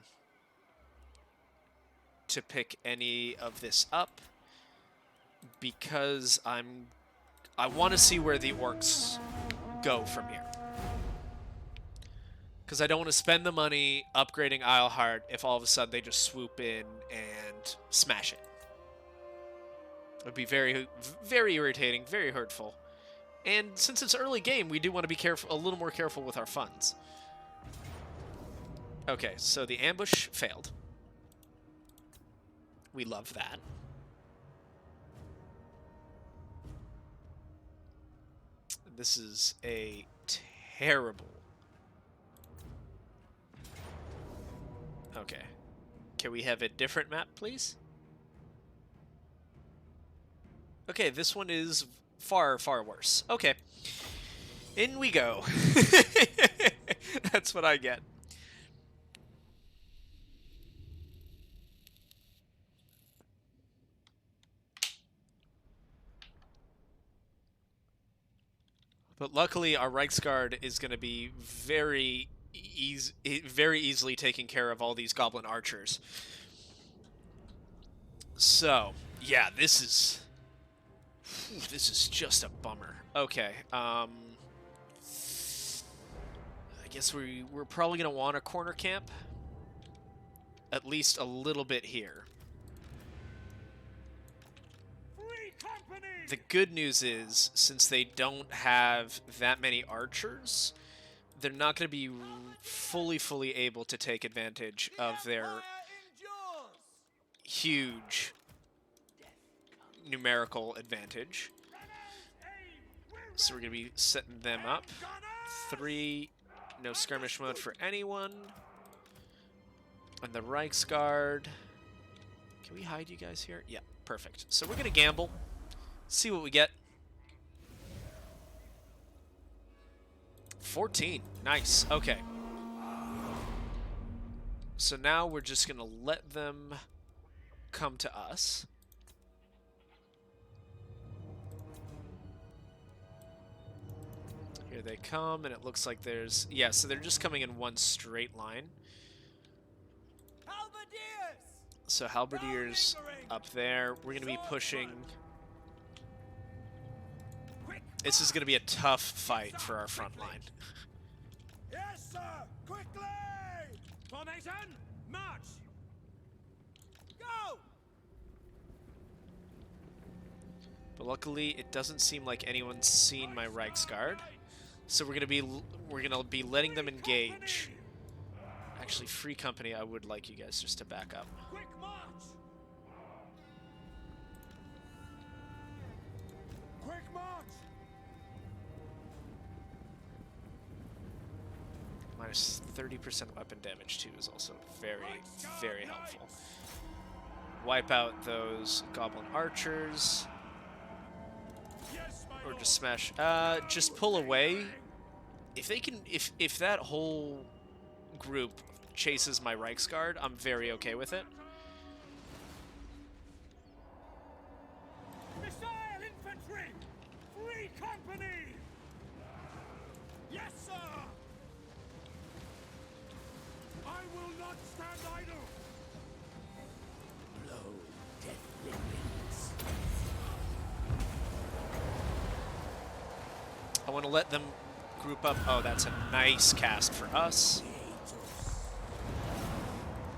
to pick any of this up. Because I want to see where the orcs go from here. Because I don't want to spend the money upgrading Isleheart if all of a sudden they just swoop in and smash it. It would be very, very irritating, very hurtful. And since it's early game, we do want to be careful, a little more careful with our funds. Okay, so the ambush failed. We love that. This is a terrible... Okay. Can we have a different map, please? Okay, this one is far, far worse. Okay. In we go. That's what I get. But luckily, our Reichsguard is going to be very easily taking care of all these goblin archers. So, yeah, this is just a bummer. Okay, I guess we're probably going to want a corner camp. At least a little bit here. The good news is, since they don't have that many archers, they're not going to be fully able to take advantage of their huge numerical advantage. So we're going to be setting them up. 3, no skirmish mode for anyone. And the Reichsguard. Can we hide you guys here? Yeah, perfect. So we're going to gamble. See what we get. 14. Nice. Okay. So now we're just going to let them come to us. Here they come, and it looks like there's... Yeah, so they're just coming in one straight line. So Halberdiers up there. We're going to be pushing... This is going to be a tough fight for our front line. Yes, sir! Quickly! Formation, march! Go! But luckily, it doesn't seem like anyone's seen my Reichsguard. So we're gonna be letting them engage. Actually, Free Company, I would like you guys just to back up. Quick march! Quick march! Minus 30% weapon damage too is also very helpful. Wipe out those goblin archers. Or just smash. Just pull away. If they can, if that whole group chases my Reichsguard, I'm very okay with it. Missile infantry! Free Company! Yes, sir! I will not stand idle! Blow deathly wings. I want to let them group up. Oh, that's a nice cast for us.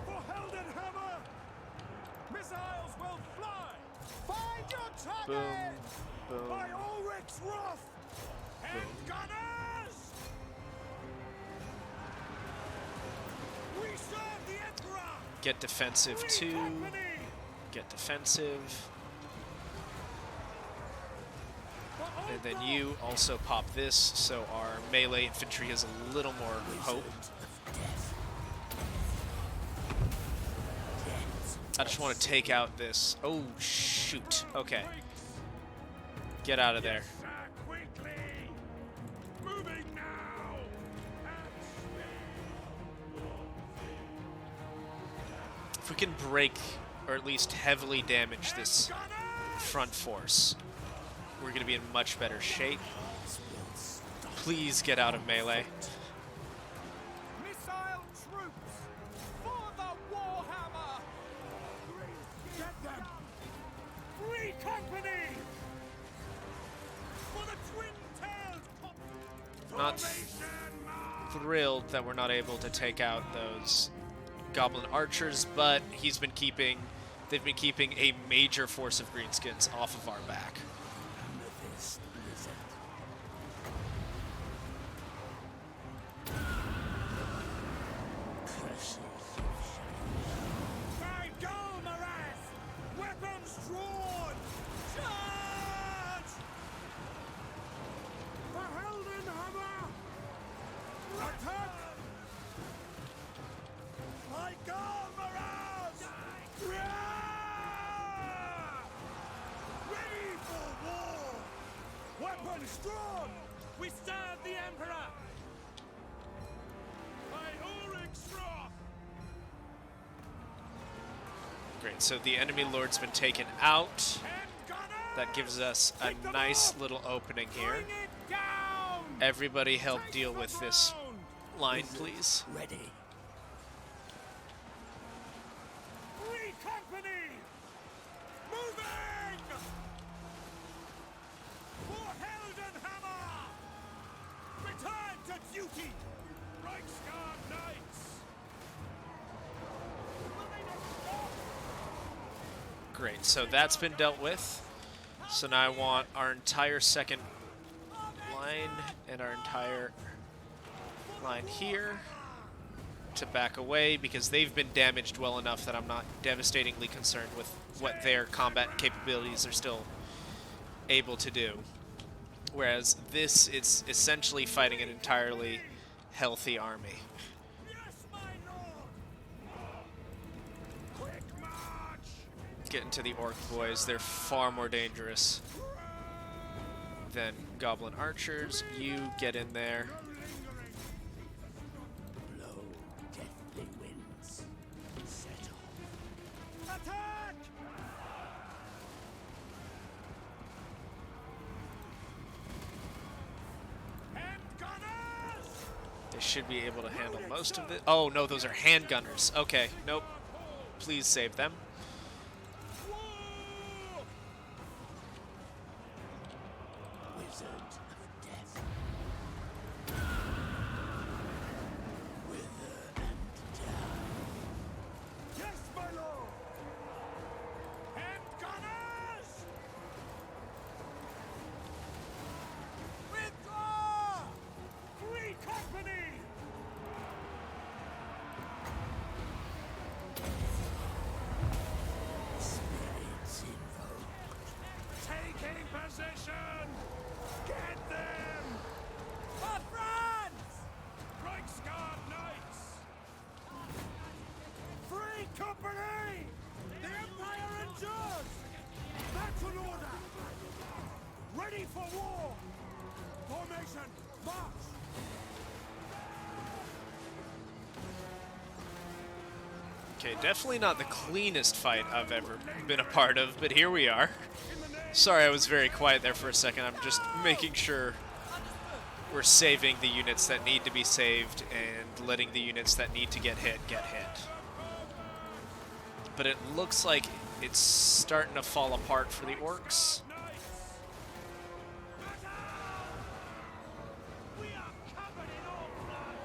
For Heldenhammer! Missiles will fly! Find your target! Boom, boom. By Ulrich's wrath! And gunners! We serve the Emperor! Get defensive Free too. Company! Get defensive. For And then you also pop this, so our melee infantry has a little more hope. I just want to take out this. Oh, shoot. Okay. Get out of there. Sir, quickly! Moving now! At speed! If we can break, or at least heavily damage this front force, we're going to be in much better shape. Please get out of melee. Missile troops! For the Warhammer! Get them! Free company! For the twin-tailed Not thrilled that we're not able to take out those goblin archers, but they've been keeping a major force of greenskins off of our back. By Golmaraz! Weapons drawn! Charge! The Heldenhammer! Attack! By Golmaraz! Ready for war! Weapons drawn! We serve the Emperor! By Ulrich's wrath! Great, so the enemy lord's been taken out. That gives us a nice little opening here. Everybody help deal with this line, please. Ready. Free company! Moving! For Heldenhammer! Return to duty! Reichsguard Knights! Great, so that's been dealt with. So now I want our entire second line and our entire line here to back away because they've been damaged well enough that I'm not devastatingly concerned with what their combat capabilities are still able to do. Whereas this is essentially fighting an entirely healthy army. Yes, my lord! Quick march! Getting to the orc boys, they're far more dangerous than goblin archers. You get in there. Blow deathly winds. Set off. Attack! And gunners! They should be able to handle most of it. Oh, no, those are handgunners. Okay, nope. Please save them. War! Wizard of death. Wither and die. Yes, my lord! And gunners! Withdraw! Free company! Spirits invoked. Taking position! Get them! For France! Reichsguard Knights! Free company! The Empire endures! That's an order! Ready for war! Formation, march! Okay, definitely not the cleanest fight I've ever been a part of, but here we are. Sorry I was very quiet there for a second. I'm just making sure we're saving the units that need to be saved and letting the units that need to get hit. But it looks like it's starting to fall apart for the orcs. We are covered in all blood!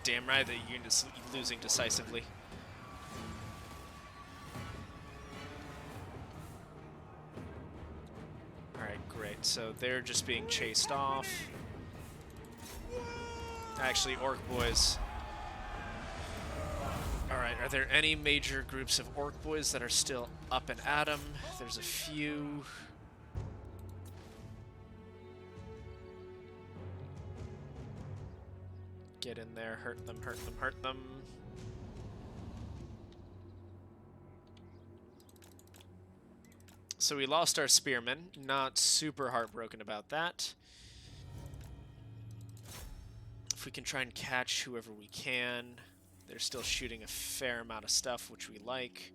Damn right the unit's losing decisively. Alright, great. So they're just being chased off. Actually, orc boys. Alright, are there any major groups of orc boys that are still up and at 'em? There's a few. Get in there, hurt them, hurt them, hurt them. So we lost our spearmen. Not super heartbroken about that. If we can try and catch whoever we can. They're still shooting a fair amount of stuff, which we like.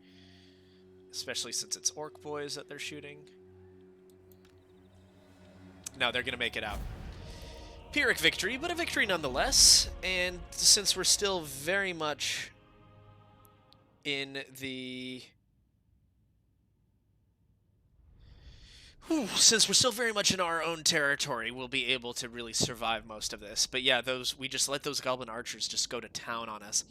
Especially since it's orc boys that they're shooting. No, they're going to make it out. Pyrrhic victory, but a victory nonetheless. And since we're still very much in the... since we're still very much in our own territory, we'll be able to really survive most of this. But yeah, we just let those goblin archers just go to town on us.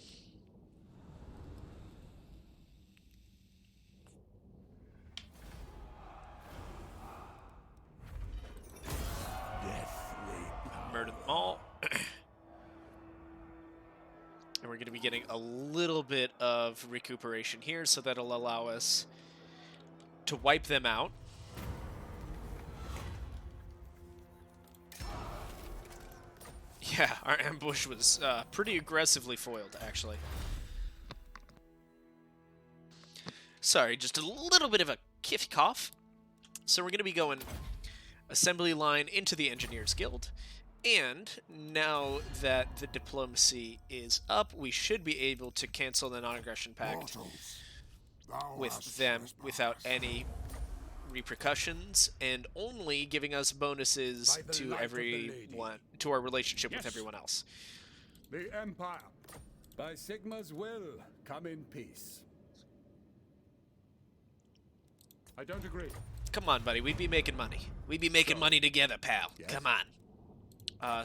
Murder them all. And we're going to be getting a little bit of recuperation here, so that'll allow us to wipe them out. Yeah, our ambush was pretty aggressively foiled, actually. Sorry, just a little bit of a kiff cough. So we're going to be going assembly line into the Engineers Guild. And now that the diplomacy is up, we should be able to cancel the non-aggression pact with them without any repercussions, and only giving us bonuses to everyone, to our relationship with everyone else. The Empire, by Sigma's will, come in peace. I don't agree. Come on, buddy. We'd be making money. We'd be making money together, pal. Yes. Come on.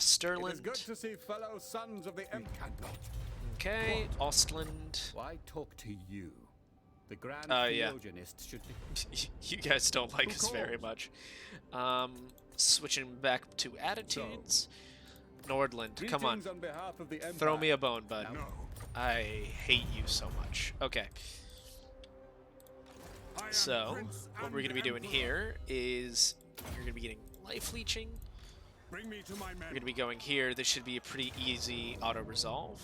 Sterling. It is good to see fellow sons of the Empire. Okay, Ostland. Why talk to you? The Grand yeah. Theogonists should be... You guys don't like us very much. Switching back to attitudes. Nordland, come on. behalf of the Empire. Throw me a bone, bud. No. I hate you so much. Okay. So, what we're going to be doing here is you're going to be getting life leeching. Bring me to my men. We're going to be going here. This should be a pretty easy auto-resolve.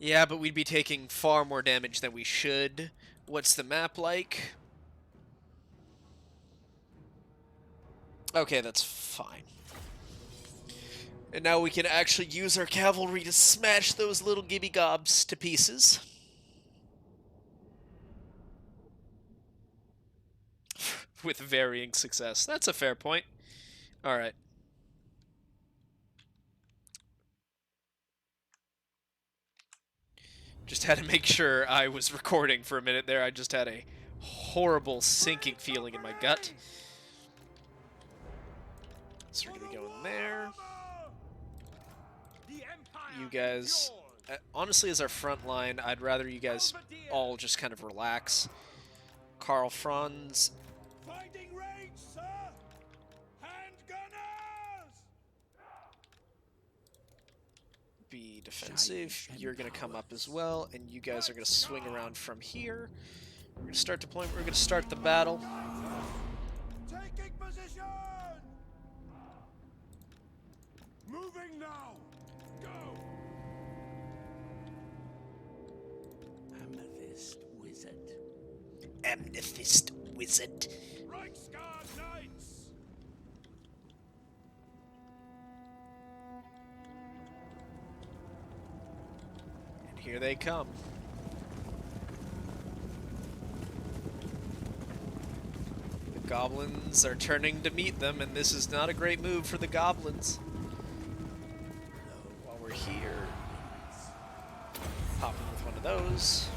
Yeah, but we'd be taking far more damage than we should. What's the map like? Okay, that's fine. And now we can actually use our cavalry to smash those little gibby gobs to pieces. With varying success. That's a fair point. Alright. Just had to make sure I was recording for a minute there. I just had a horrible sinking feeling in my gut. So we're going to go in there. You guys, honestly, as our front line, I'd rather you guys all just kind of relax. Karl Franz. Finding range, sir! Handgunners! Be defensive. You're going to come up as well, and you guys are going to swing around from here. We're going to start deployment. We're going to start the battle. Taking position! Moving now. Go. Amethyst wizard. Amethyst wizard. Reichsguard knights! And here they come. The goblins are turning to meet them, and this is not a great move for the goblins. While we're here, popping with one of those.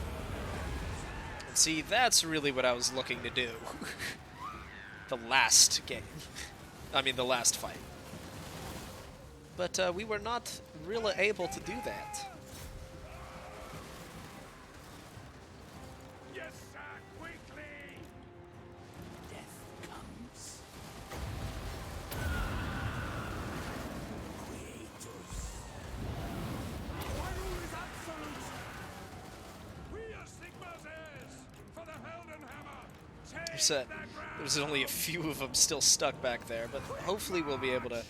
And see, that's really what I was looking to do. The last game. I mean, the last fight. But we were not really able to do that. Yes, sir, quickly! Death comes. My rule is absolute! We are Sigma's heirs! For the Heldenhammer! Take There's, there's only a few of them still stuck back there, but hopefully we'll be able to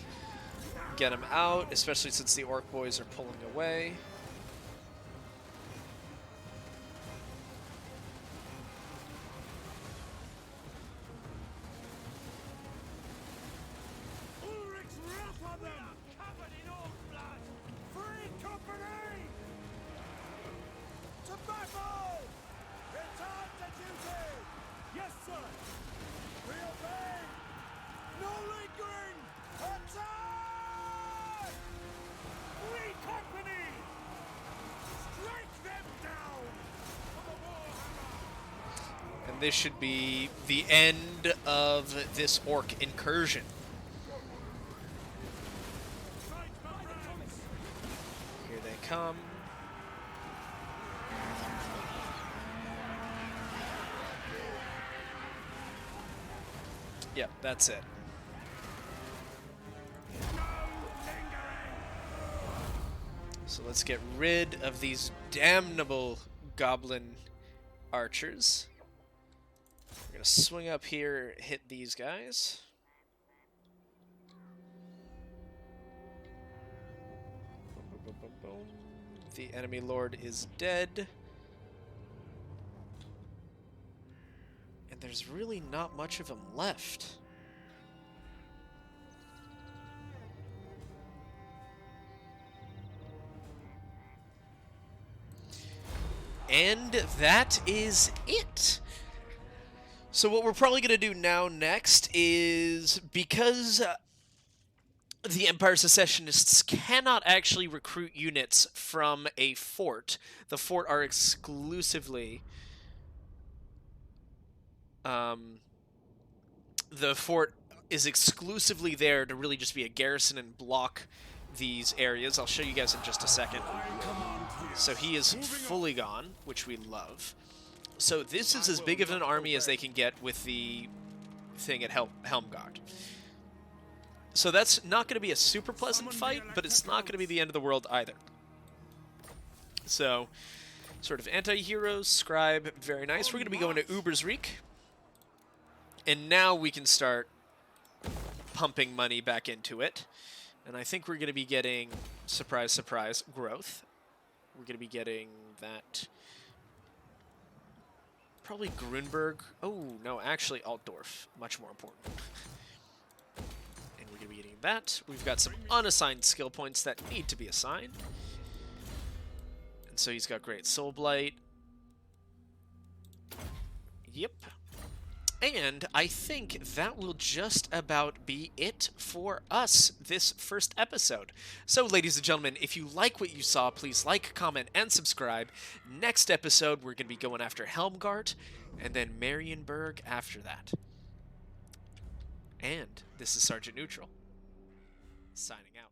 get him out, especially since the orc boys are pulling away. Ulrich's wrath on them! Covered in orc blood! Free company! To battle! Return to duty! Yes, sir! We obey! No lingering! Attack! Free company! Strike them down! For the Warhammer! And this should be the end of this orc incursion. Fight, my friends! Here they come. Yep, that's it. No lingering! So let's get rid of these damnable goblin archers. We're gonna swing up here, hit these guys. Boom, boom, boom, boom, boom. The enemy lord is dead. And there's really not much of him left. And that is it. So what we're probably going to do now next is, because the Empire Secessionists cannot actually recruit units from a fort, the fort are exclusively... the fort is exclusively there to really just be a garrison and block these areas. I'll show you guys in just a second. So he is fully gone, which we love. So this is as big of an army as they can get with the thing at Helmgard. So that's not going to be a super pleasant fight, but it's not going to be the end of the world either. So, sort of anti-heroes, scribe, very nice. We're going to be going to Ubersreich. And now we can start pumping money back into it. And I think we're going to be getting, surprise, surprise, growth. We're going to be getting that... Probably Grunberg. Oh, no, actually Altdorf. Much more important. And we're going to be getting that. We've got some unassigned skill points that need to be assigned. And so he's got great Soul Blight. Yep. And I think that will just about be it for us this first episode. So, ladies and gentlemen, if you like what you saw, please like, comment, and subscribe. Next episode, we're going to be going after Helmgart, and then Marienburg after that. And this is Sergeant Neutral, signing out.